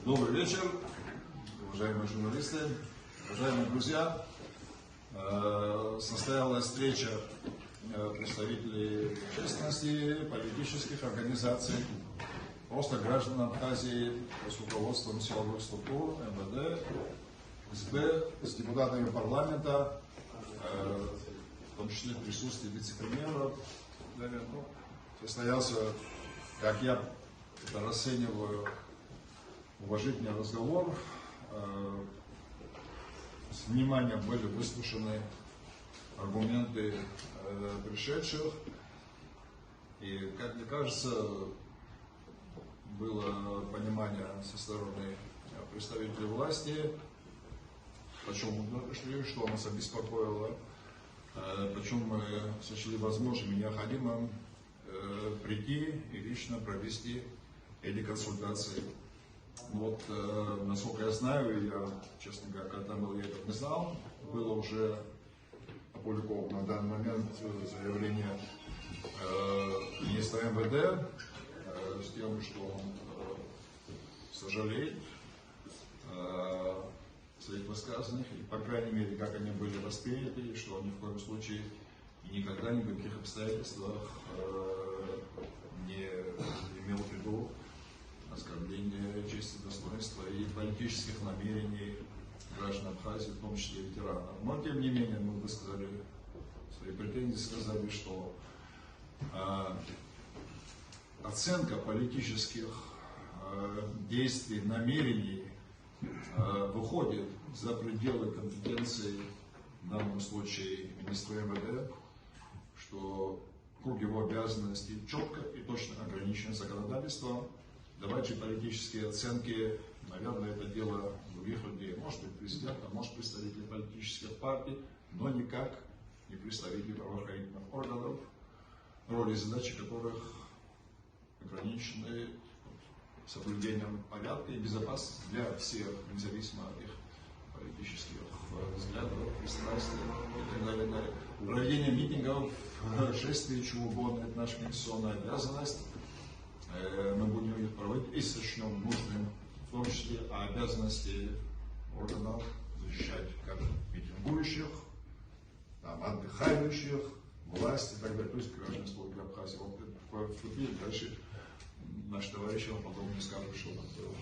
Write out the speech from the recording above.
Добрый вечер, уважаемые журналисты, уважаемые друзья. Состоялась встреча представителей общественности, политических организаций, просто граждан Абхазии с руководством силовых структур, МВД, СБ, с депутатами парламента, в том числе в присутствии вице-премьера. Состоялся, как я это расцениваю, уважительный разговор. С вниманием были выслушаны аргументы пришедших. И, как мне кажется, было понимание со стороны представителей власти, почему мы пришли, что нас обеспокоило, почему мы сочли возможным и необходимым прийти и лично провести эти консультации. Вот, насколько я знаю, я, честно говоря, когда был, я это не знал, было уже опубликовано на данный момент заявление министра МВД с тем, что он сожалеет своих высказываниях, и, по крайней мере, как они были восприняты, и что ни в коем случае и никогда ни в каких обстоятельствах не имел в виду оскорбление чести, достоинства и политических намерений граждан Абхазии, в том числе ветеранов. Но, тем не менее, мы высказали свои претензии, сказали, что оценка политических действий, намерений выходит за пределы компетенции, в данном случае, министра МВД, что круг его обязанностей четко и точно ограничен законодательством. Давайте политические оценки, наверное, это дело других людей. Может быть, президента, может представители политических партий, но никак не представители правоохранительных органов, роли и задачи которых ограничены соблюдением порядка и безопасности для всех, независимо от их политических взглядов, пристрастий и так далее. Проведение митингов, шествий, чего угодно, это наша конституционная обязанность. Мы будем их проводить и сочтем нужным, в том числе обязанности органов защищать как митингующих, там, отдыхающих, власть и так далее, то есть граждан Республики Абхазия. Вот вступили, дальше наши товарищи вам подробно скажут, что там было.